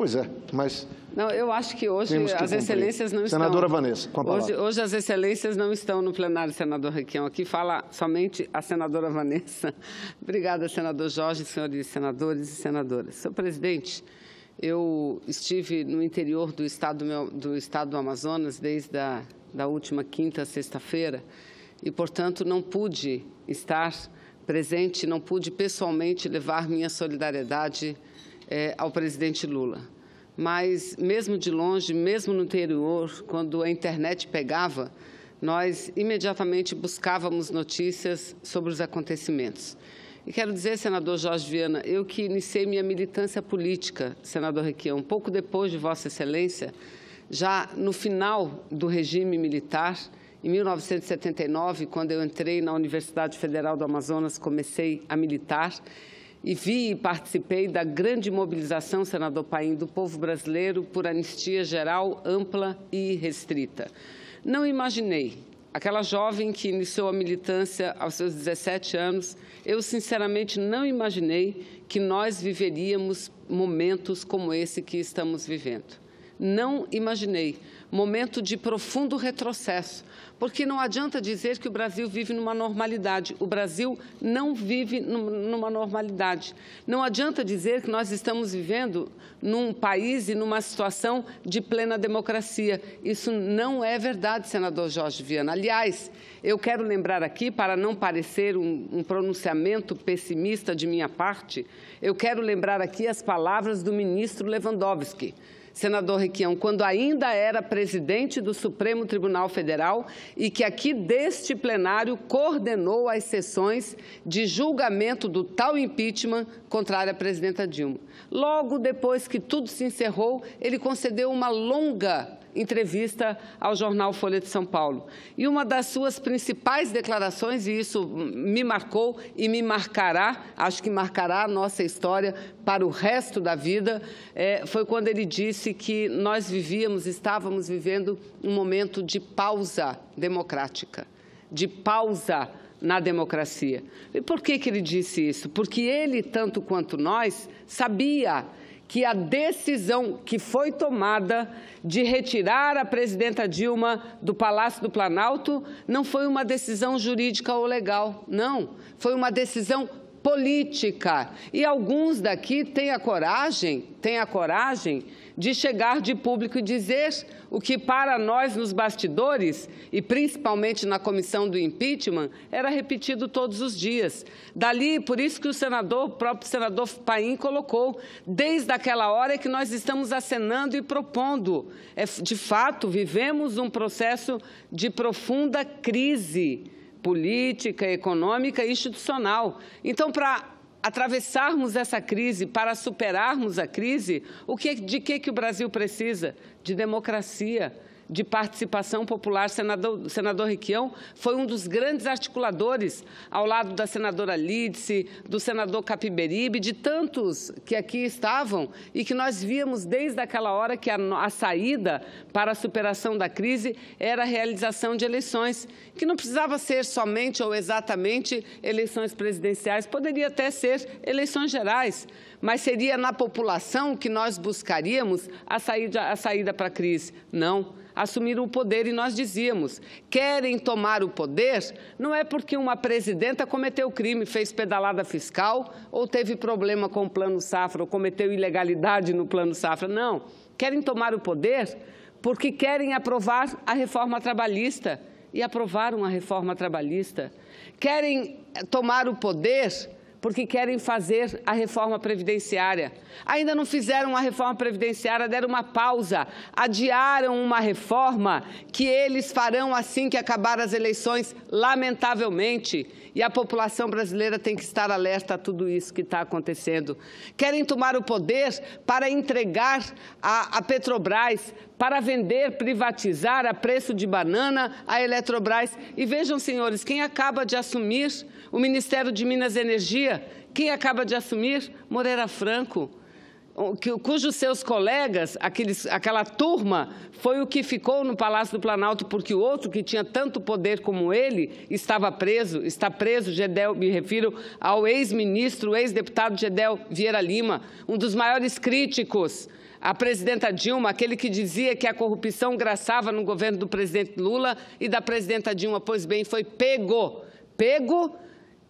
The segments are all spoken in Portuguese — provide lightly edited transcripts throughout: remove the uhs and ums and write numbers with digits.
Pois é, mas... Não, eu acho que hoje as excelências não estão... Senadora Vanessa, com a palavra. Hoje as excelências não estão no plenário, senador Requião. Aqui fala somente a senadora Vanessa. Obrigada, senador Jorge, senhores senadores e senadoras. Senhor presidente, eu estive no interior do estado do Amazonas desde da última quinta, sexta-feira e, portanto, não pude estar presente, não pude pessoalmente levar minha solidariedade ao presidente Lula. Mas, mesmo de longe, mesmo no interior, quando a internet pegava, nós imediatamente buscávamos notícias sobre os acontecimentos. E quero dizer, senador Jorge Viana, eu que iniciei minha militância política, senador Requião, um pouco depois de Vossa Excelência, já no final do regime militar, em 1979, quando eu entrei na Universidade Federal do Amazonas, comecei a militar, e vi e participei da grande mobilização, senador Paim, do povo brasileiro por anistia geral, ampla e restrita. Não imaginei, aquela jovem que iniciou a militância aos seus 17 anos, eu sinceramente não imaginei que nós viveríamos momentos como esse que estamos vivendo. Não imaginei. Momento de profundo retrocesso, porque não adianta dizer que o Brasil vive numa normalidade. O Brasil não vive numa normalidade. Não adianta dizer que nós estamos vivendo num país e numa situação de plena democracia. Isso não é verdade, senador Jorge Viana. Aliás, eu quero lembrar aqui, para não parecer um pronunciamento pessimista de minha parte, eu quero lembrar aqui as palavras do ministro Lewandowski, senador Requião, quando ainda era presidente do Supremo Tribunal Federal e que aqui deste plenário coordenou as sessões de julgamento do tal impeachment contrário à presidenta Dilma. Logo depois que tudo se encerrou, ele concedeu uma longa entrevista ao jornal Folha de São Paulo. E uma das suas principais declarações, e isso me marcou e me marcará, acho que marcará a nossa história para o resto da vida, foi quando ele disse que nós estávamos vivendo um momento de pausa democrática, de pausa na democracia. E por que ele disse isso? Porque ele, tanto quanto nós, sabia que a decisão que foi tomada de retirar a presidenta Dilma do Palácio do Planalto não foi uma decisão jurídica ou legal, não. Foi uma decisão política. E alguns daqui têm a coragem de chegar de público e dizer o que para nós nos bastidores, e principalmente na comissão do impeachment, era repetido todos os dias. Dali, por isso que o próprio senador Paim colocou, desde aquela hora que nós estamos acenando e propondo. De fato, vivemos um processo de profunda crise política, econômica e institucional. Então, para atravessarmos essa crise, para superarmos a crise, de que o Brasil precisa? De democracia, de participação popular. Senador Requião foi um dos grandes articuladores, ao lado da senadora Lídice, do senador Capiberibe, de tantos que aqui estavam e que nós víamos desde aquela hora que a saída para a superação da crise era a realização de eleições, que não precisava ser somente ou exatamente eleições presidenciais, poderia até ser eleições gerais, mas seria na população que nós buscaríamos a saída para a crise. Não. Assumiram o poder e nós dizíamos, querem tomar o poder, não é porque uma presidenta cometeu crime, fez pedalada fiscal ou teve problema com o Plano Safra ou cometeu ilegalidade no Plano Safra, não. Querem tomar o poder porque querem aprovar a reforma trabalhista e aprovaram a reforma trabalhista. Querem tomar o poder porque querem fazer a reforma previdenciária. Ainda não fizeram a reforma previdenciária, deram uma pausa, adiaram uma reforma que eles farão assim que acabar as eleições, lamentavelmente. E a população brasileira tem que estar alerta a tudo isso que está acontecendo. Querem tomar o poder para entregar a Petrobras, para vender, privatizar a preço de banana a Eletrobras. E vejam, senhores, quem acaba de assumir o Ministério de Minas e Energia, quem acaba de assumir? Moreira Franco. cujos seus colegas, aquela turma, foi o que ficou no Palácio do Planalto, porque o outro, que tinha tanto poder como ele, está preso, Gedel, me refiro ao ex-ministro, ex-deputado Gedel Vieira Lima, um dos maiores críticos à presidenta Dilma, aquele que dizia que a corrupção graçava no governo do presidente Lula e da presidenta Dilma. Pois bem, foi pego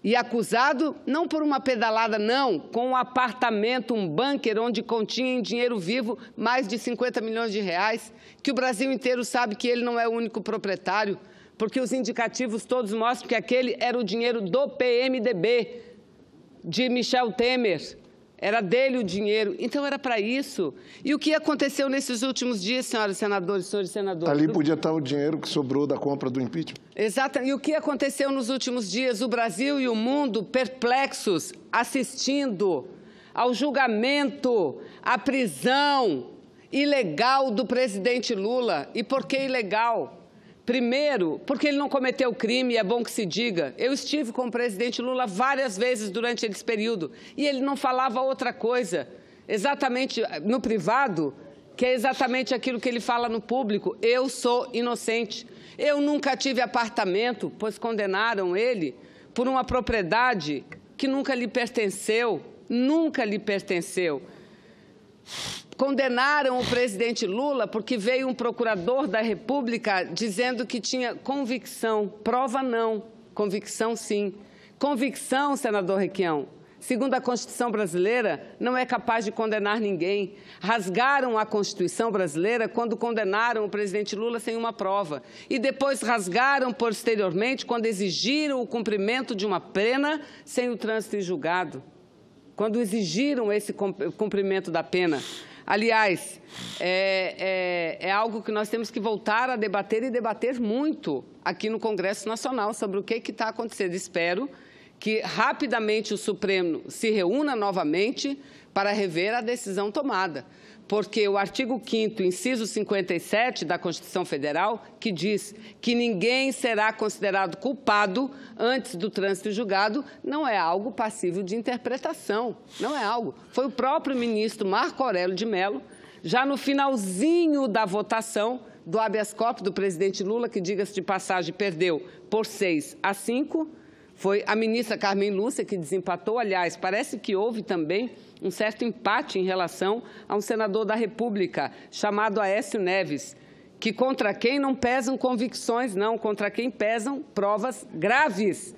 e acusado, não por uma pedalada, não, com um apartamento, um bunker, onde continha em dinheiro vivo mais de 50 milhões de reais, que o Brasil inteiro sabe que ele não é o único proprietário, porque os indicativos todos mostram que aquele era o dinheiro do PMDB, de Michel Temer. Era dele o dinheiro, então era para isso. E o que aconteceu nesses últimos dias, senhoras e senadores, senhores senadores? Ali podia estar o dinheiro que sobrou da compra do impeachment. Exato. E o que aconteceu nos últimos dias? O Brasil e o mundo perplexos, assistindo ao julgamento, à prisão ilegal do presidente Lula. E por que ilegal? Primeiro, porque ele não cometeu crime, é bom que se diga. Eu estive com o presidente Lula várias vezes durante esse período e ele não falava outra coisa, exatamente no privado, que é exatamente aquilo que ele fala no público. Eu sou inocente. Eu nunca tive apartamento, pois condenaram ele por uma propriedade que nunca lhe pertenceu, nunca lhe pertenceu. Condenaram o presidente Lula porque veio um procurador da República dizendo que tinha convicção. Prova não, convicção sim. Convicção, senador Requião, segundo a Constituição brasileira, não é capaz de condenar ninguém. Rasgaram a Constituição brasileira quando condenaram o presidente Lula sem uma prova. E depois rasgaram posteriormente quando exigiram o cumprimento de uma pena sem o trânsito em julgado. Quando exigiram esse cumprimento da pena. Aliás, é algo que nós temos que voltar a debater e debater muito aqui no Congresso Nacional sobre o que está acontecendo. Espero que rapidamente o Supremo se reúna novamente para rever a decisão tomada, porque o artigo 5º, inciso 57 da Constituição Federal, que diz que ninguém será considerado culpado antes do trânsito julgado, não é algo passível de interpretação, não é algo. Foi o próprio ministro Marco Aurélio de Mello, já no finalzinho da votação do habeas corpus do presidente Lula, que, diga-se de passagem, perdeu por 6-5, foi a ministra Carmen Lúcia que desempatou. Aliás, parece que houve também um certo empate em relação a um senador da República, chamado Aécio Neves, que contra quem não pesam convicções, não, contra quem pesam provas graves,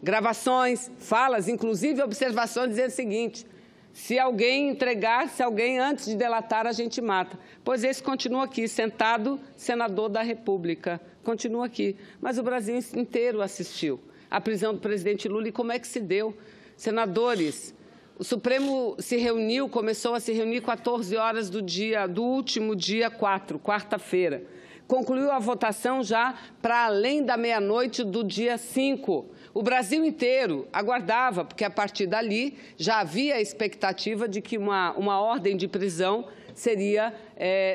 gravações, falas, inclusive observações dizendo o seguinte: se alguém entregar, se alguém antes de delatar, a gente mata. Pois esse continua aqui, sentado, senador da República, continua aqui. Mas o Brasil inteiro assistiu à prisão do presidente Lula. E como é que se deu? Senadores, o Supremo se reuniu, começou a se reunir 14 horas do último dia 4, quarta-feira. Concluiu a votação já para além da meia-noite do dia 5. O Brasil inteiro aguardava, porque a partir dali já havia a expectativa de que uma ordem de prisão seria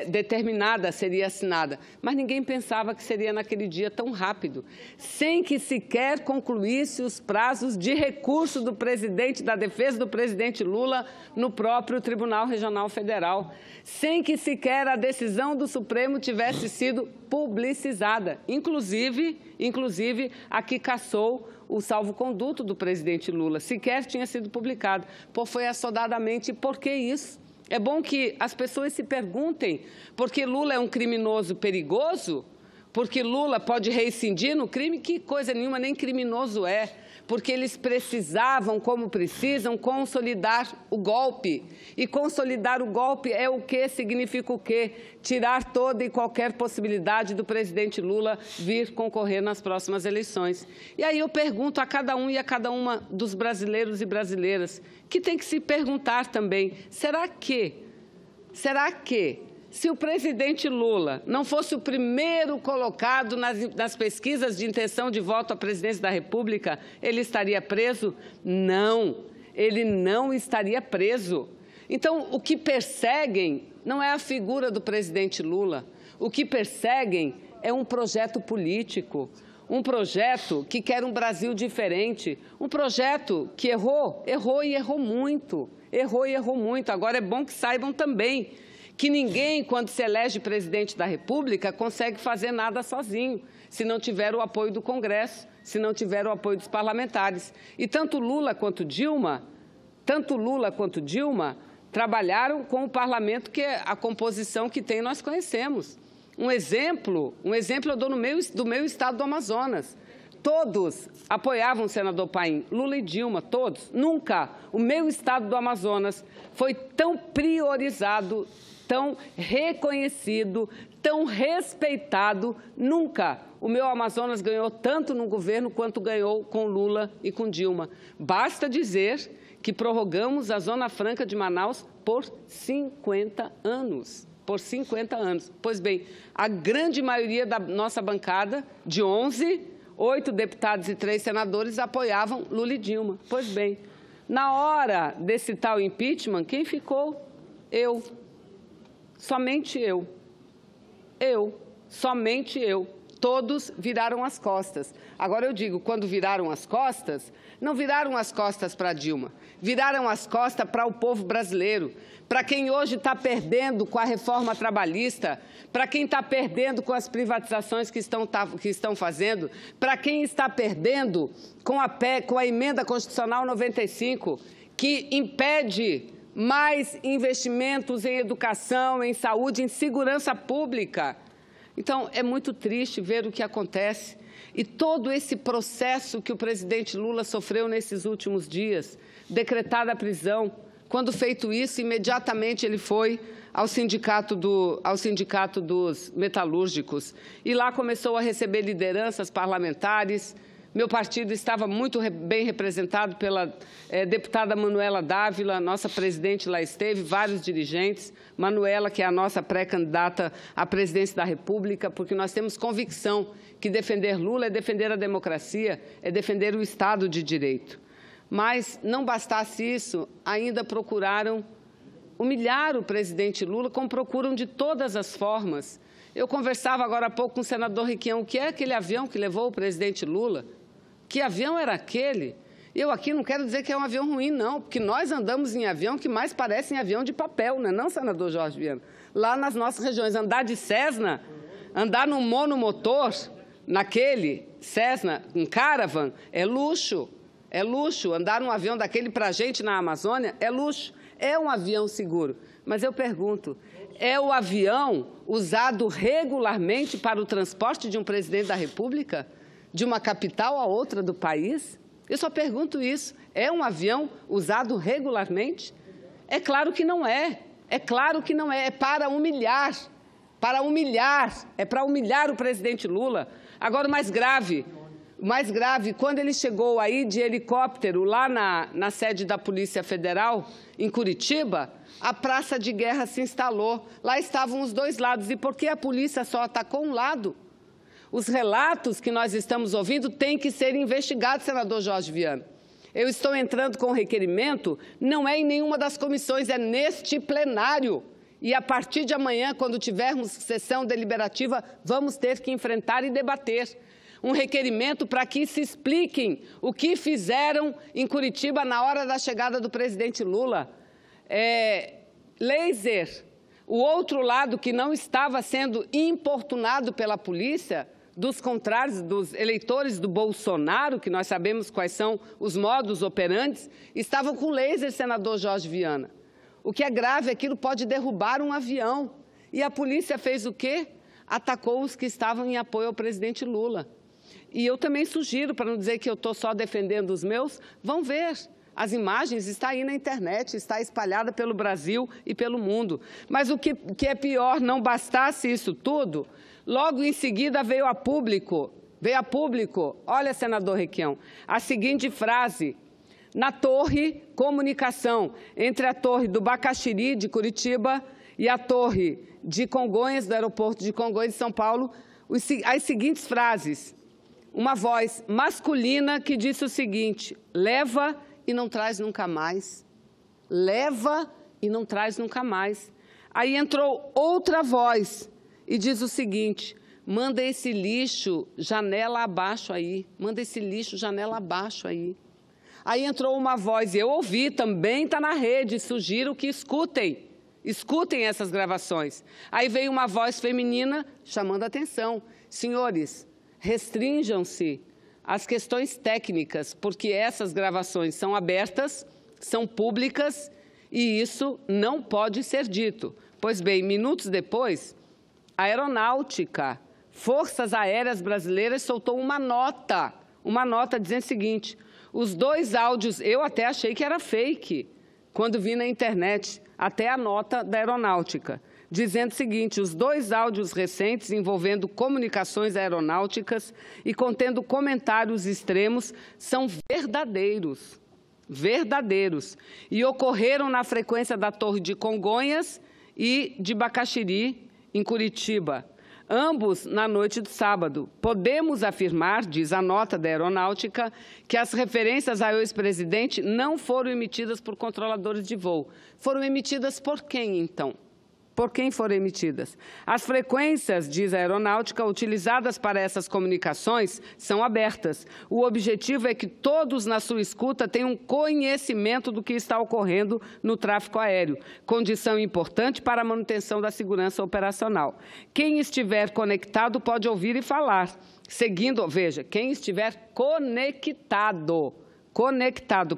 determinada, seria assinada. Mas ninguém pensava que seria naquele dia tão rápido, sem que sequer concluísse os prazos de recurso do presidente, da defesa do presidente Lula no próprio Tribunal Regional Federal, sem que sequer a decisão do Supremo tivesse sido publicizada, inclusive a que cassou o salvo-conduto do presidente Lula, sequer tinha sido publicado. Foi assodadamente. E por que isso? É bom que as pessoas se perguntem, porque Lula é um criminoso perigoso? Porque Lula pode reincidir no crime? Que coisa nenhuma, nem criminoso é. Porque eles precisavam, como precisam, consolidar o golpe. E consolidar o golpe é o quê? Significa o quê? Tirar toda e qualquer possibilidade do presidente Lula vir concorrer nas próximas eleições. E aí eu pergunto a cada um e a cada uma dos brasileiros e brasileiras, que tem que se perguntar também, será que se o presidente Lula não fosse o primeiro colocado nas pesquisas de intenção de voto à presidência da República, ele estaria preso? Não, ele não estaria preso. Então, o que perseguem não é a figura do presidente Lula. O que perseguem é um projeto político, um projeto que quer um Brasil diferente, um projeto que errou e errou muito. Errou e errou muito. Agora é bom que saibam também que ninguém, quando se elege presidente da República, consegue fazer nada sozinho, se não tiver o apoio do Congresso, se não tiver o apoio dos parlamentares. E tanto Lula quanto Dilma trabalharam com o parlamento, que é a composição que tem, nós conhecemos. Um exemplo eu dou do meu estado do Amazonas. Todos apoiavam o senador Paim, Lula e Dilma, todos. Nunca o meu estado do Amazonas foi tão priorizado, tão reconhecido, tão respeitado. Nunca o meu Amazonas ganhou tanto no governo quanto ganhou com Lula e com Dilma. Basta dizer que prorrogamos a Zona Franca de Manaus por 50 anos. Por 50 anos. Pois bem, a grande maioria da nossa bancada, de 11, 8 deputados e 3 senadores, apoiavam Lula e Dilma. Pois bem, na hora desse tal impeachment, quem ficou? Eu. Somente eu. Somente eu. Todos viraram as costas. Agora eu digo, quando viraram as costas, não viraram as costas para Dilma, viraram as costas para o povo brasileiro, para quem hoje está perdendo com a reforma trabalhista, para quem está perdendo com as privatizações que estão fazendo, para quem está perdendo com a emenda constitucional 95, que impede mais investimentos em educação, em saúde, em segurança pública. Então, é muito triste ver o que acontece e todo esse processo que o presidente Lula sofreu nesses últimos dias, decretada a prisão. Quando feito isso, imediatamente ele foi ao sindicato dos metalúrgicos e lá começou a receber lideranças parlamentares. Meu partido estava muito bem representado pela deputada Manuela Dávila, nossa presidente lá esteve, vários dirigentes. Manuela, que é a nossa pré-candidata à presidência da República, porque nós temos convicção que defender Lula é defender a democracia, é defender o Estado de Direito. Mas, não bastasse isso, ainda procuraram humilhar o presidente Lula, como procuram de todas as formas. Eu conversava agora há pouco com o senador Requião, o que é aquele avião que levou o presidente Lula? Que avião era aquele? Eu aqui não quero dizer que é um avião ruim, não, porque nós andamos em avião que mais parece em avião de papel, não é não, senador Jorge Viana? Lá nas nossas regiões, andar de Cessna, andar num monomotor, naquele Cessna, um Caravan, é luxo. É luxo. Andar num avião daquele para a gente na Amazônia é luxo. É um avião seguro. Mas eu pergunto, é o avião usado regularmente para o transporte de um presidente da República? De uma capital a outra do país? Eu só pergunto isso. É um avião usado regularmente? É claro que não é. É claro que não é. É para humilhar. Para humilhar. É para humilhar o presidente Lula. Agora, o mais grave, quando ele chegou aí de helicóptero lá na sede da Polícia Federal, em Curitiba, a praça de guerra se instalou. Lá estavam os dois lados. E por que a polícia só atacou um lado? Os relatos que nós estamos ouvindo têm que ser investigados, senador Jorge Viana. Eu estou entrando com requerimento, não é em nenhuma das comissões, é neste plenário. E a partir de amanhã, quando tivermos sessão deliberativa, vamos ter que enfrentar e debater um requerimento para que se expliquem o que fizeram em Curitiba na hora da chegada do presidente Lula. Laser, o outro lado que não estava sendo importunado pela polícia, dos contrários, dos eleitores do Bolsonaro, que nós sabemos quais são os modus operantes, estavam com laser, senador Jorge Viana. O que é grave, aquilo pode derrubar um avião. E a polícia fez o quê? Atacou os que estavam em apoio ao presidente Lula. E eu também sugiro, para não dizer que eu estou só defendendo os meus, vão ver. As imagens estão aí na internet, está espalhada pelo Brasil e pelo mundo. Mas o que é pior, não bastasse isso tudo, logo em seguida veio a público, olha, senador Requião, a seguinte frase: na torre comunicação entre a torre do Bacaxiri, de Curitiba, e a torre de Congonhas, do aeroporto de Congonhas, de São Paulo, as seguintes frases. Uma voz masculina que disse o seguinte: leva e não traz nunca mais. Leva e não traz nunca mais. Aí entrou outra voz e diz o seguinte: manda esse lixo janela abaixo aí. Manda esse lixo janela abaixo aí. Aí entrou uma voz, e eu ouvi, também está na rede, sugiro que escutem essas gravações. Aí veio uma voz feminina chamando a atenção. Senhores, restringam-se às questões técnicas, porque essas gravações são abertas, são públicas, e isso não pode ser dito. Pois bem, minutos depois, a Aeronáutica, Forças Aéreas Brasileiras, soltou uma nota dizendo o seguinte: os 2 áudios, eu até achei que era fake, quando vi na internet, até a nota da Aeronáutica, dizendo o seguinte: os 2 áudios recentes envolvendo comunicações aeronáuticas e contendo comentários extremos são verdadeiros, e ocorreram na frequência da Torre de Congonhas e de Bacaxiri, em Curitiba, ambos na noite de sábado. Podemos afirmar, diz a nota da Aeronáutica, que as referências ao ex-presidente não foram emitidas por controladores de voo. Foram emitidas por quem, então? Por quem foram emitidas? As frequências, diz a Aeronáutica, utilizadas para essas comunicações são abertas. O objetivo é que todos na sua escuta tenham conhecimento do que está ocorrendo no tráfego aéreo, condição importante para a manutenção da segurança operacional. Quem estiver conectado pode ouvir e falar, seguindo, veja, quem estiver conectado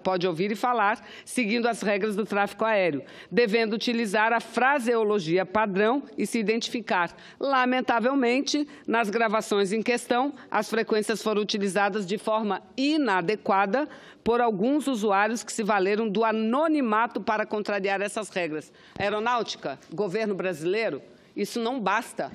pode ouvir e falar, seguindo as regras do tráfego aéreo, devendo utilizar a fraseologia padrão e se identificar. Lamentavelmente, nas gravações em questão, as frequências foram utilizadas de forma inadequada por alguns usuários que se valeram do anonimato para contrariar essas regras. Aeronáutica, governo brasileiro, isso não basta.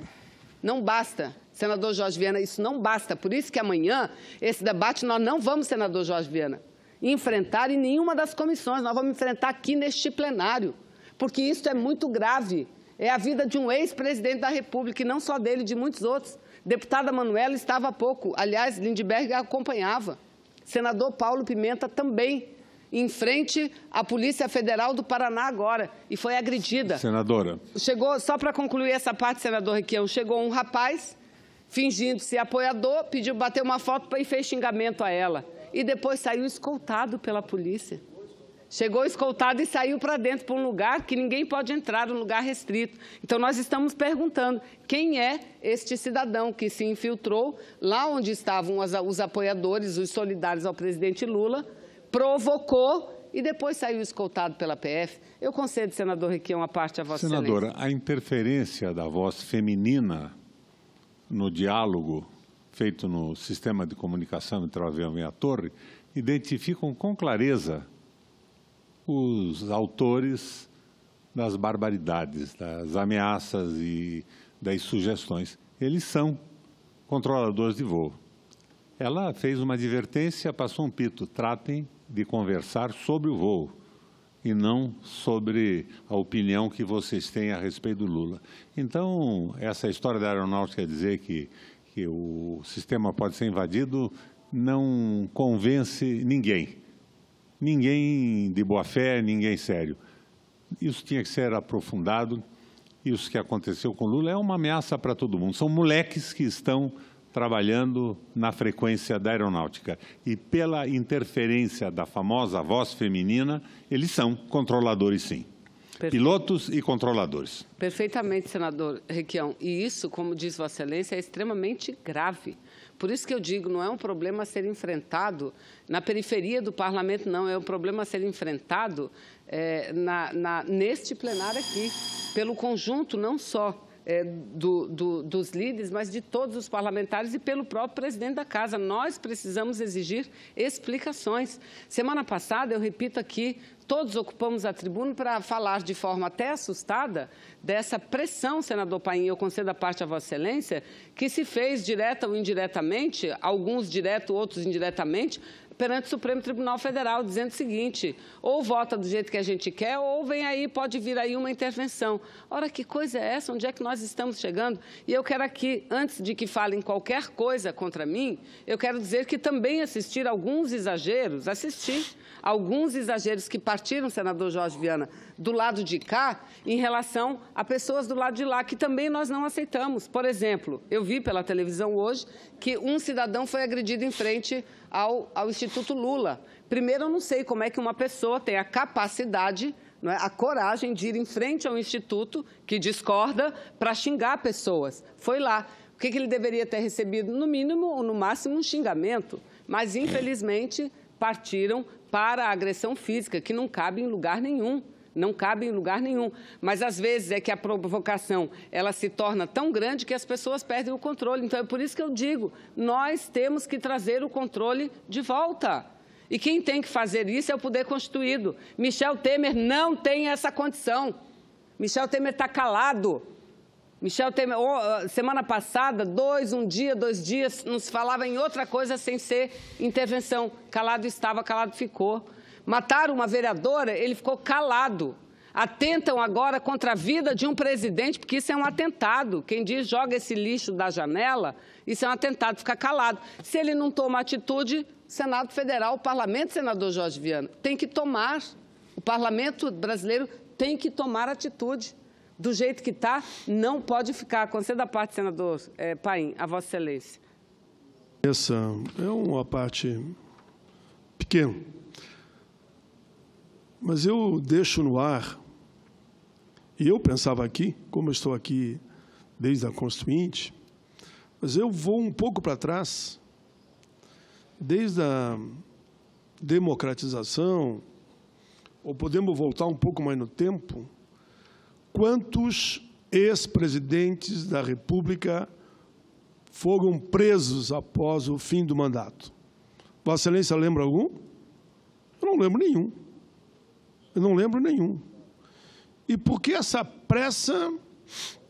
Não basta, senador Jorge Viana, isso não basta. Por isso que amanhã, esse debate, nós não vamos, senador Jorge Viana, enfrentar em nenhuma das comissões. Nós vamos enfrentar aqui neste plenário, porque isso é muito grave. É a vida de um ex-presidente da República, e não só dele, de muitos outros. Deputada Manuela estava há pouco, aliás, Lindbergh acompanhava. Senador Paulo Pimenta também, em frente à Polícia Federal do Paraná agora, e foi agredida. Senadora. Chegou, só para concluir essa parte, senador Requião, chegou um rapaz, fingindo ser apoiador, pediu bater uma foto e fez xingamento a ela. E depois saiu escoltado pela polícia. Chegou escoltado e saiu para dentro, para um lugar que ninguém pode entrar, um lugar restrito. Então, nós estamos perguntando quem é este cidadão que se infiltrou lá onde estavam os apoiadores, os solidários ao presidente Lula, provocou e depois saiu escoltado pela PF. Eu concedo, senador Requião, a parte a Vossa Excelência. Senadora, a interferência da voz feminina no diálogo feito no sistema de comunicação entre o avião e a torre, identificam com clareza os autores das barbaridades, das ameaças e das sugestões. Eles são controladores de voo. Ela fez uma advertência, passou um pito: tratem de conversar sobre o voo e não sobre a opinião que vocês têm a respeito do Lula. Então, essa história da aeronáutica dizer que o sistema pode ser invadido não convence ninguém. Ninguém de boa fé, ninguém sério. Isso tinha que ser aprofundado. Isso que aconteceu com Lula é uma ameaça para todo mundo. São moleques que estão trabalhando na frequência da aeronáutica. E pela interferência da famosa voz feminina, eles são controladores, sim. Perfeito. Pilotos e controladores. Perfeitamente, senador Requião. E isso, como diz Vossa Excelência, é extremamente grave. Por isso que eu digo, não é um problema a ser enfrentado na periferia do parlamento, não. É um problema a ser enfrentado neste plenário aqui, pelo conjunto não só dos líderes, mas de todos os parlamentares e pelo próprio presidente da Casa. Nós precisamos exigir explicações. Semana passada, eu repito aqui, todos ocupamos a tribuna para falar de forma até assustada dessa pressão, senador Paim, eu concedo a parte a Vossa Excelência, que se fez direta ou indiretamente, alguns direto, outros indiretamente, perante o Supremo Tribunal Federal, dizendo o seguinte: ou vota do jeito que a gente quer, ou vem aí, pode vir aí uma intervenção. Ora, que coisa é essa? Onde é que nós estamos chegando? E eu quero aqui, antes de que falem qualquer coisa contra mim, eu quero dizer que também assisti alguns exageros que partiram, senador Jorge Viana, do lado de cá, em relação a pessoas do lado de lá, que também nós não aceitamos. Por exemplo, eu vi pela televisão hoje que um cidadão foi agredido em frente ao Instituto Lula, Primeiro, eu não sei como é que uma pessoa tem a capacidade, não é, a coragem de ir em frente ao instituto que discorda para xingar pessoas. Foi lá. O que ele deveria ter recebido? No mínimo ou no máximo um xingamento. Mas, infelizmente, partiram para a agressão física, que não cabe em lugar nenhum. Não cabe em lugar nenhum. Mas, às vezes, é que a provocação ela se torna tão grande que as pessoas perdem o controle. Então, é por isso que eu digo, nós temos que trazer o controle de volta. E quem tem que fazer isso é o poder constituído. Michel Temer não tem essa condição. Michel Temer está calado. Michel Temer, semana passada, um dia, 2 dias, nos falava em outra coisa sem ser intervenção. Calado estava, calado ficou. Mataram uma vereadora, ele ficou calado. Atentam agora contra a vida de um presidente, porque isso é um atentado. Quem diz joga esse lixo da janela, isso é um atentado, fica calado. Se ele não toma atitude, Senado Federal, o parlamento, senador Jorge Viana, tem que tomar. O parlamento brasileiro tem que tomar atitude. Do jeito que está, não pode ficar. Concedo a parte, senador Paim, a Vossa Excelência. Essa é uma parte pequena, mas eu deixo no ar, e eu pensava aqui, como eu estou aqui desde a Constituinte, mas eu vou um pouco para trás, desde a democratização, ou podemos voltar um pouco mais no tempo. Quantos ex-presidentes da República foram presos após o fim do mandato? Vossa Excelência lembra algum? Eu não lembro nenhum. Eu não lembro nenhum. E por que essa pressa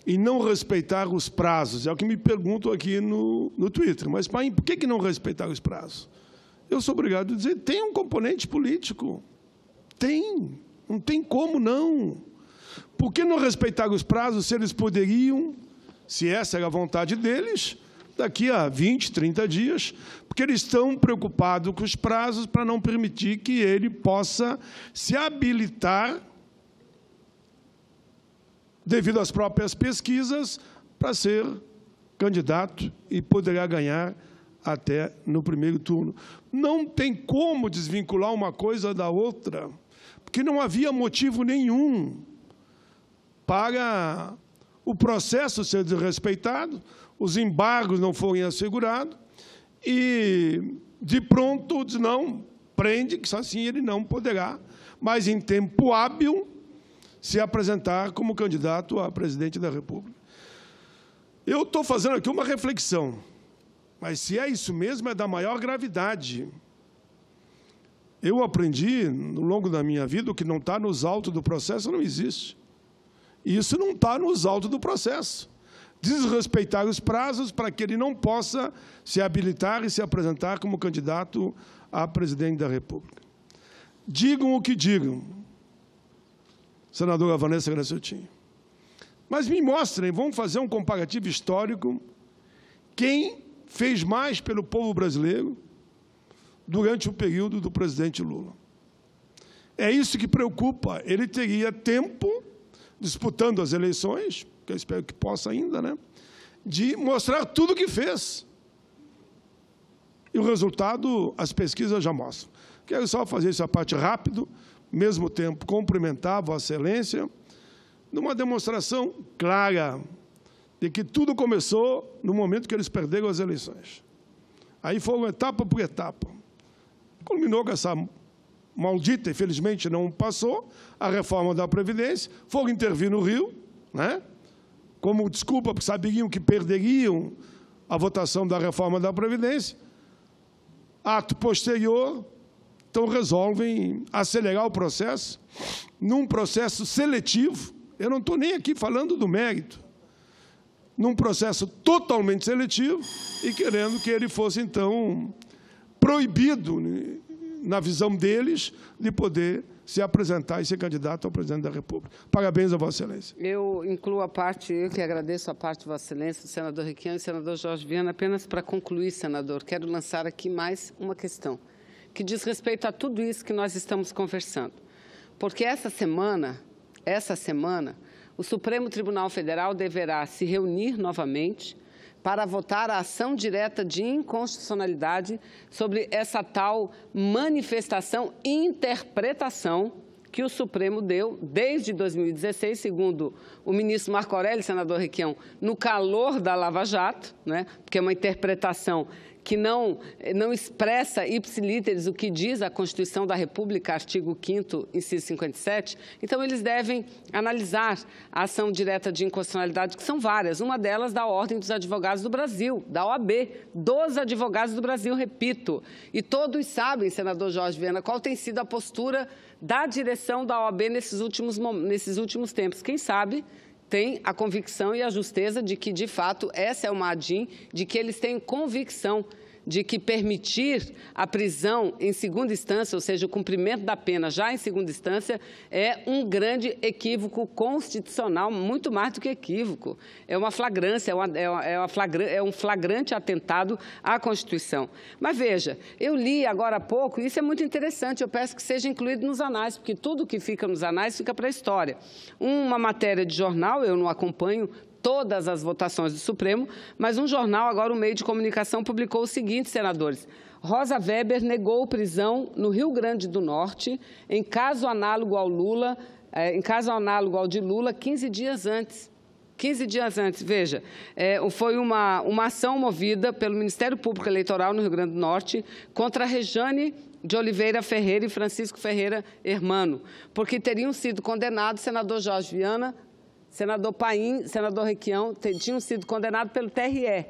em não respeitar os prazos? É o que me perguntam aqui no Twitter. Mas, pai, por que não respeitar os prazos? Eu sou obrigado a dizer, tem um componente político. Tem. Não tem como não. Por que não respeitar os prazos se eles poderiam, se essa era a vontade deles, daqui a 20, 30 dias, porque eles estão preocupados com os prazos para não permitir que ele possa se habilitar, devido às próprias pesquisas, para ser candidato e poderá ganhar até no primeiro turno. Não tem como desvincular uma coisa da outra, porque não havia motivo nenhum para o processo ser desrespeitado, os embargos não forem assegurados, e, de pronto, diz, não, prende, que só assim ele não poderá, mas em tempo hábil, se apresentar como candidato a presidente da República. Eu estou fazendo aqui uma reflexão, mas se é isso mesmo, é da maior gravidade. Eu aprendi, no longo da minha vida, o que não está nos autos do processo não existe. Isso não está nos autos do processo. Desrespeitar os prazos para que ele não possa se habilitar e se apresentar como candidato a presidente da República. Digam o que digam, senadora Vanessa Graciotin, mas me mostrem, vamos fazer um comparativo histórico, quem fez mais pelo povo brasileiro durante o período do presidente Lula. É isso que preocupa. Ele teria tempo, disputando as eleições, que eu espero que possa ainda, né, de mostrar tudo o que fez. E o resultado, as pesquisas já mostram. Quero só fazer essa parte rápido, ao mesmo tempo cumprimentar a Vossa Excelência, numa demonstração clara de que tudo começou no momento que eles perderam as eleições. Aí foram etapa por etapa. Culminou com essa maldita, infelizmente não passou, a reforma da Previdência, foram intervir no Rio, né? Como desculpa, porque sabiam que perderiam a votação da reforma da Previdência. Ato posterior, então resolvem acelerar o processo, num processo seletivo, eu não estou nem aqui falando do mérito, num processo totalmente seletivo e querendo que ele fosse, então, proibido, na visão deles, de poder se apresentar e ser candidato ao presidente da República. Parabéns a Vossa Excelência. Eu incluo a parte, eu que agradeço a parte de Vossa Excelência, o senador Requião e o senador Jorge Viana. Apenas para concluir, senador, quero lançar aqui mais uma questão, que diz respeito a tudo isso que nós estamos conversando. Porque essa semana, o Supremo Tribunal Federal deverá se reunir novamente para votar a ação direta de inconstitucionalidade sobre essa tal manifestação e interpretação que o Supremo deu desde 2016, segundo o ministro Marco Aurélio, senador Requião, no calor da Lava Jato, né? Porque é uma interpretação que não expressa ipsilíteres o que diz a Constituição da República, artigo 5º, inciso 57. Então, eles devem analisar a ação direta de inconstitucionalidade, que são várias, uma delas da Ordem dos Advogados do Brasil, da OAB, dos advogados do Brasil, repito. E todos sabem, senador Jorge Viana, qual tem sido a postura da direção da OAB nesses últimos tempos. Quem sabe tem a convicção e a justeza de que, de fato, essa é uma ADIM, de que eles têm convicção de que permitir a prisão em segunda instância, ou seja, o cumprimento da pena já em segunda instância, é um grande equívoco constitucional, muito mais do que equívoco. É uma flagrância, é um flagrante atentado à Constituição. Mas veja, eu li agora há pouco, e isso é muito interessante, eu peço que seja incluído nos anais, porque tudo que fica nos anais fica para a história. Uma matéria de jornal, eu não acompanho todas as votações do Supremo, mas um jornal, agora um meio de comunicação, publicou o seguinte, senadores: Rosa Weber negou prisão no Rio Grande do Norte, em caso análogo ao Lula, em caso análogo ao de Lula, 15 dias antes. 15 dias antes, veja, foi uma ação movida pelo Ministério Público Eleitoral no Rio Grande do Norte contra Rejane de Oliveira Ferreira e Francisco Ferreira Hermano, porque teriam sido condenados, senador Jorge Viana, senador Paim, senador Requião, tinham sido condenados pelo TRE.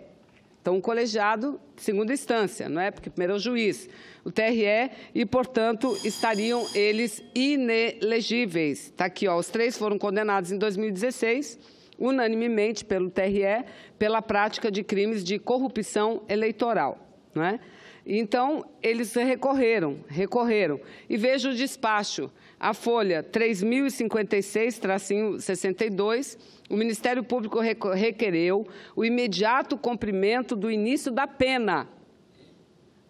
Então, um colegiado de segunda instância, não é? Porque primeiro é o juiz, o TRE, e, portanto, estariam eles inelegíveis. Está aqui, ó, os três foram condenados em 2016, unanimemente pelo TRE, pela prática de crimes de corrupção eleitoral, não é? Então, eles recorreram. E veja o despacho. A folha 3056-62, o Ministério Público requereu o imediato cumprimento do início da pena,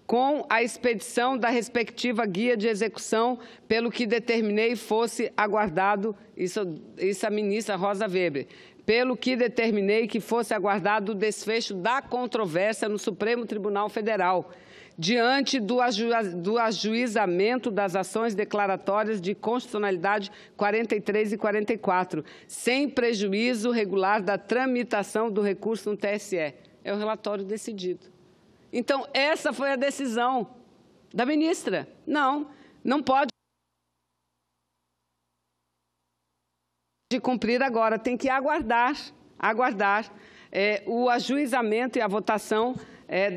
com a expedição da respectiva guia de execução, pelo que determinei fosse aguardado, isso a ministra Rosa Weber, pelo que determinei que fosse aguardado o desfecho da controvérsia no Supremo Tribunal Federal, diante do ajuizamento das ações declaratórias de constitucionalidade 43 e 44, sem prejuízo regular da tramitação do recurso no TSE. É o relatório decidido. Então, essa foi a decisão da ministra. Não pode cumprir agora, tem que aguardar o ajuizamento e a votação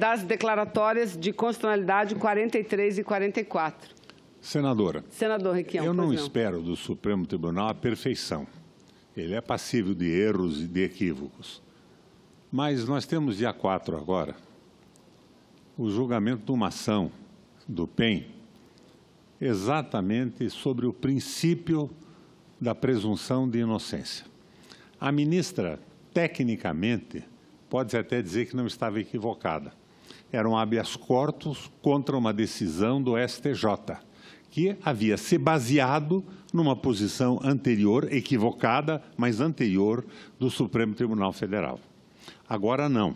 das declaratórias de constitucionalidade 43 e 44. Senadora, senador Requião, eu não espero do Supremo Tribunal a perfeição. Ele é passível de erros e de equívocos. Mas nós temos, dia 4 agora, o julgamento de uma ação do PEN exatamente sobre o princípio da presunção de inocência. A ministra, tecnicamente, pode-se até dizer que não estava equivocada. Era um habeas corpus contra uma decisão do STJ, que havia se baseado numa posição anterior, equivocada, mas anterior, do Supremo Tribunal Federal. Agora não.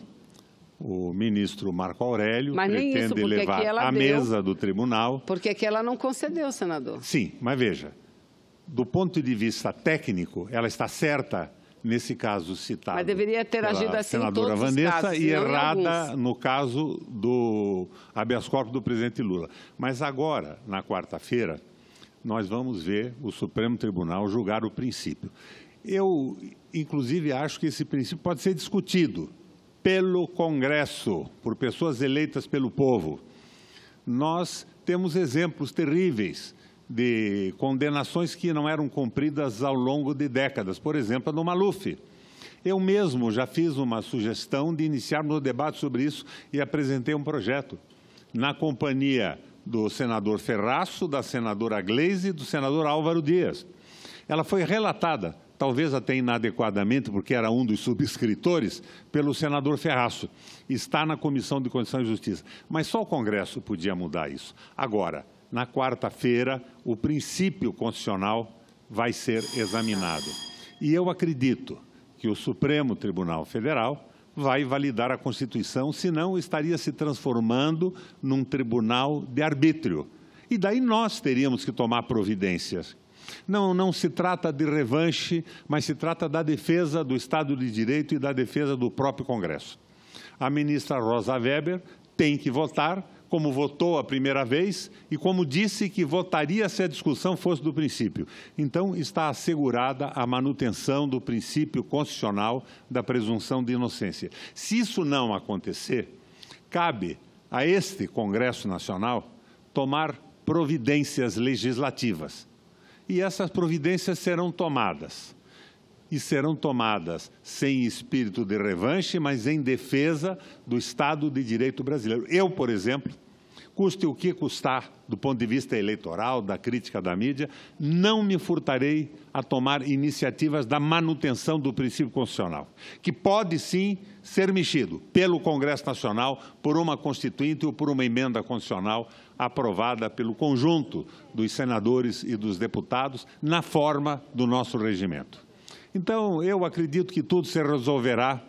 O ministro Marco Aurélio pretende levar à mesa do tribunal... Porque aqui ela não concedeu, senador. Sim, mas veja, do ponto de vista técnico, ela está certa nesse caso citado. Mas deveria ter agido assim em todos os casos, e errada no caso do habeas corpus do presidente Lula. Mas agora, na quarta-feira, nós vamos ver o Supremo Tribunal julgar o princípio. Eu, inclusive, acho que esse princípio pode ser discutido pelo Congresso, por pessoas eleitas pelo povo. Nós temos exemplos terríveis de condenações que não eram cumpridas ao longo de décadas. Por exemplo, a do Maluf. Eu mesmo já fiz uma sugestão de iniciarmos o debate sobre isso e apresentei um projeto na companhia do senador Ferraço, da senadora Gleisi e do senador Álvaro Dias. Ela foi relatada, talvez até inadequadamente, porque era um dos subscritores, pelo senador Ferraço. Está na Comissão de Constituição e Justiça. Mas só o Congresso podia mudar isso. Agora, na quarta-feira, o princípio constitucional vai ser examinado. E eu acredito que o Supremo Tribunal Federal vai validar a Constituição, senão estaria se transformando num tribunal de arbítrio. E daí nós teríamos que tomar providências. Não se trata de revanche, mas se trata da defesa do Estado de Direito e da defesa do próprio Congresso. A ministra Rosa Weber tem que votar, como votou a primeira vez e como disse que votaria se a discussão fosse do princípio. Então, está assegurada a manutenção do princípio constitucional da presunção de inocência. Se isso não acontecer, cabe a este Congresso Nacional tomar providências legislativas. E essas providências serão tomadas. E serão tomadas sem espírito de revanche, mas em defesa do Estado de Direito brasileiro. Eu, por exemplo, custe o que custar, do ponto de vista eleitoral, da crítica da mídia, não me furtarei a tomar iniciativas da manutenção do princípio constitucional, que pode, sim, ser mexido pelo Congresso Nacional, por uma Constituinte ou por uma emenda constitucional aprovada pelo conjunto dos senadores e dos deputados na forma do nosso regimento. Então, eu acredito que tudo se resolverá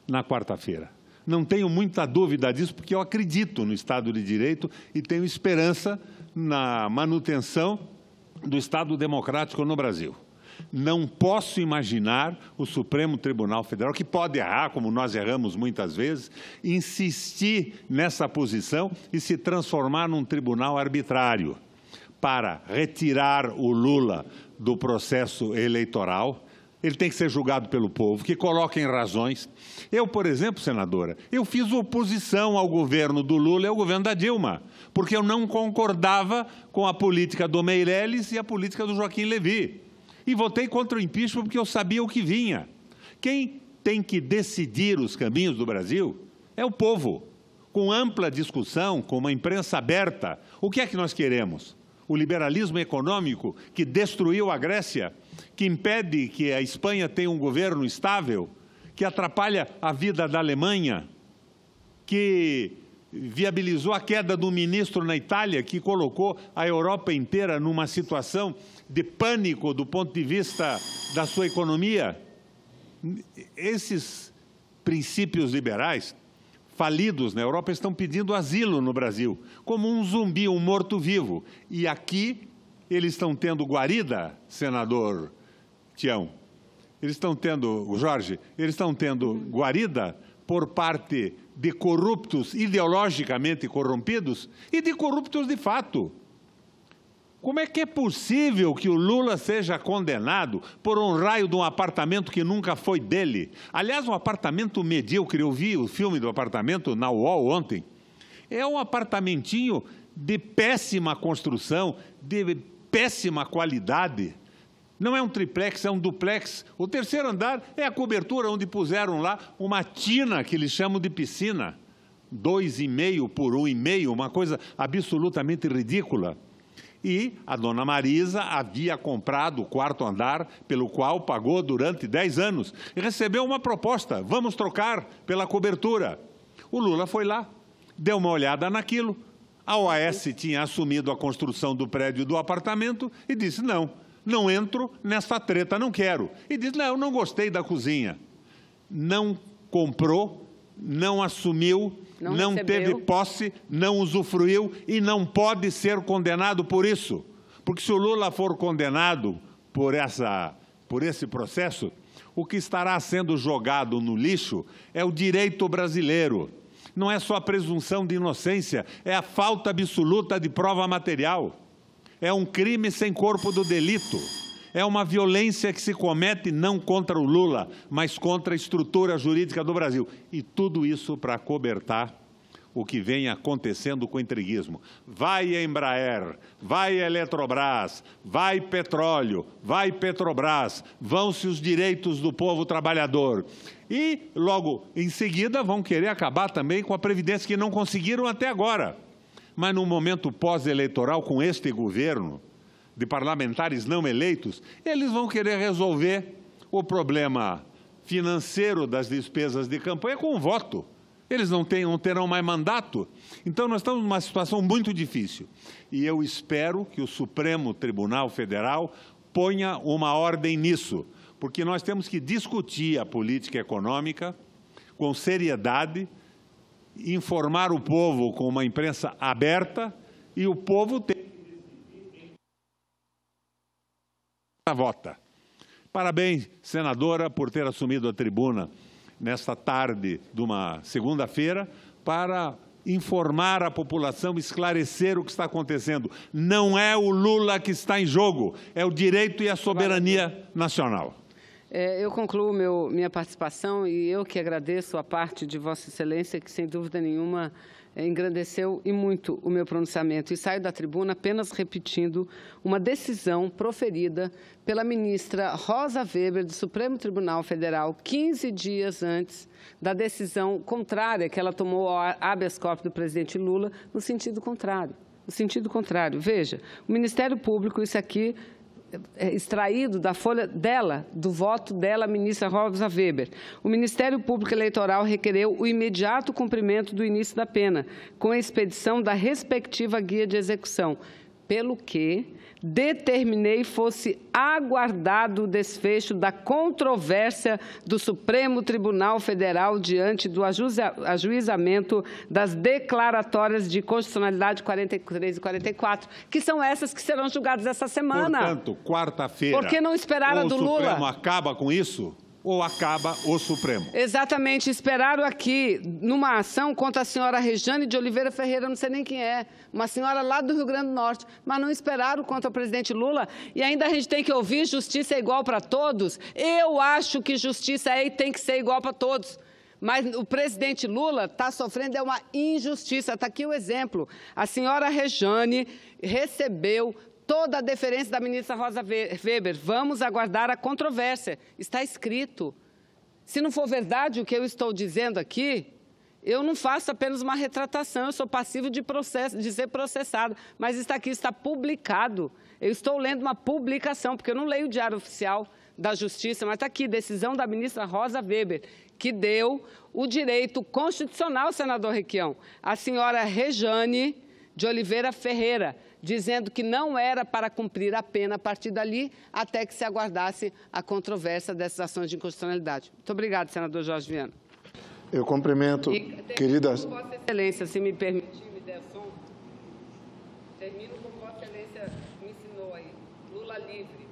na quarta-feira. Não tenho muita dúvida disso, porque eu acredito no Estado de Direito e tenho esperança na manutenção do Estado democrático no Brasil. Não posso imaginar o Supremo Tribunal Federal, que pode errar, como nós erramos muitas vezes, insistir nessa posição e se transformar num tribunal arbitrário para retirar o Lula do processo eleitoral. Ele tem que ser julgado pelo povo, que coloquem razões. Eu, por exemplo, senadora, eu fiz oposição ao governo do Lula e ao governo da Dilma, porque eu não concordava com a política do Meirelles e a política do Joaquim Levy. E votei contra o impeachment porque eu sabia o que vinha. Quem tem que decidir os caminhos do Brasil é o povo, com ampla discussão, com uma imprensa aberta. O que é que nós queremos? O liberalismo econômico que destruiu a Grécia, que impede que a Espanha tenha um governo estável, que atrapalha a vida da Alemanha, que viabilizou a queda do ministro na Itália, que colocou a Europa inteira numa situação de pânico do ponto de vista da sua economia. Esses princípios liberais falidos na Europa estão pedindo asilo no Brasil, como um zumbi, um morto-vivo. E aqui eles estão tendo guarida, senador Tião, eles estão tendo, Jorge, eles estão tendo guarida por parte de corruptos ideologicamente corrompidos e de corruptos de fato. Como é que é possível que o Lula seja condenado por um raio de um apartamento que nunca foi dele? Aliás, um apartamento medíocre, eu vi o filme do apartamento na UOL ontem. É um apartamentinho de péssima construção, de péssima qualidade. Não é um triplex, é um duplex. O terceiro andar é a cobertura onde puseram lá uma tina que eles chamam de piscina. 2,5 por 1,5, uma coisa absolutamente ridícula. E a dona Marisa havia comprado o quarto andar, pelo qual pagou durante 10 anos, e recebeu uma proposta, vamos trocar pela cobertura. O Lula foi lá, deu uma olhada naquilo, a OAS tinha assumido a construção do prédio e do apartamento e disse, não entro nessa treta, não quero. E disse, não gostei da cozinha. Não comprou, não assumiu, não teve posse, não usufruiu e não pode ser condenado por isso. Porque se o Lula for condenado por esse processo, o que estará sendo jogado no lixo é o direito brasileiro. Não é só a presunção de inocência, é a falta absoluta de prova material. É um crime sem corpo do delito. É uma violência que se comete não contra o Lula, mas contra a estrutura jurídica do Brasil. E tudo isso para acobertar o que vem acontecendo com o entreguismo. Vai a Embraer, vai a Eletrobras, vai petróleo, vai Petrobras, vão-se os direitos do povo trabalhador. E, logo em seguida, vão querer acabar também com a Previdência, que não conseguiram até agora. Mas, no momento pós-eleitoral, com este governo, de parlamentares não eleitos, eles vão querer resolver o problema financeiro das despesas de campanha com o voto. Eles não terão mais mandato. Então, nós estamos numa situação muito difícil. E eu espero que o Supremo Tribunal Federal ponha uma ordem nisso, porque nós temos que discutir a política econômica com seriedade, informar o povo com uma imprensa aberta e o povo tem a vota. Parabéns, senadora, por ter assumido a tribuna nesta tarde de uma segunda-feira para informar a população, esclarecer o que está acontecendo. Não é o Lula que está em jogo, é o direito e a soberania nacional. Eu concluo minha participação e eu que agradeço a parte de Vossa Excelência, que, sem dúvida nenhuma, engrandeceu e muito o meu pronunciamento. E saio da tribuna apenas repetindo uma decisão proferida pela ministra Rosa Weber, do Supremo Tribunal Federal, 15 dias antes da decisão contrária que ela tomou ao habeas corpus do presidente Lula, no sentido contrário. No sentido contrário. Veja, o Ministério Público, isso aqui extraído da folha dela, do voto dela, a ministra Rosa Weber. O Ministério Público Eleitoral requereu o imediato cumprimento do início da pena, com a expedição da respectiva guia de execução, pelo que determinei fosse aguardado o desfecho da controvérsia do Supremo Tribunal Federal diante do ajuizamento das declaratórias de constitucionalidade 43 e 44, que são essas que serão julgadas essa semana. Portanto, quarta-feira, por que não esperar a do Lula? O Supremo acaba com isso? Ou acaba o Supremo? Exatamente. Esperaram aqui, numa ação contra a senhora Rejane de Oliveira Ferreira, não sei nem quem é, uma senhora lá do Rio Grande do Norte, mas não esperaram contra o presidente Lula. E ainda a gente tem que ouvir justiça é igual para todos. Eu acho que justiça é e tem que ser igual para todos. Mas o presidente Lula está sofrendo uma injustiça. Está aqui o exemplo. A senhora Rejane recebeu toda a deferência da ministra Rosa Weber. Vamos aguardar a controvérsia. Está escrito. Se não for verdade o que eu estou dizendo aqui, eu não faço apenas uma retratação, eu sou passivo de ser processado. Mas está aqui, está publicado. Eu estou lendo uma publicação, porque eu não leio o Diário Oficial da Justiça, mas está aqui, decisão da ministra Rosa Weber, que deu o direito constitucional, senador Requião, à senhora Rejane de Oliveira Ferreira, dizendo que não era para cumprir a pena a partir dali, até que se aguardasse a controvérsia dessas ações de inconstitucionalidade. Muito obrigado, senador Jorge Viana. Eu cumprimento, querida... Vossa Excelência, se me permitir, me der som. Termino com Vossa Excelência me ensinou aí. Lula livre.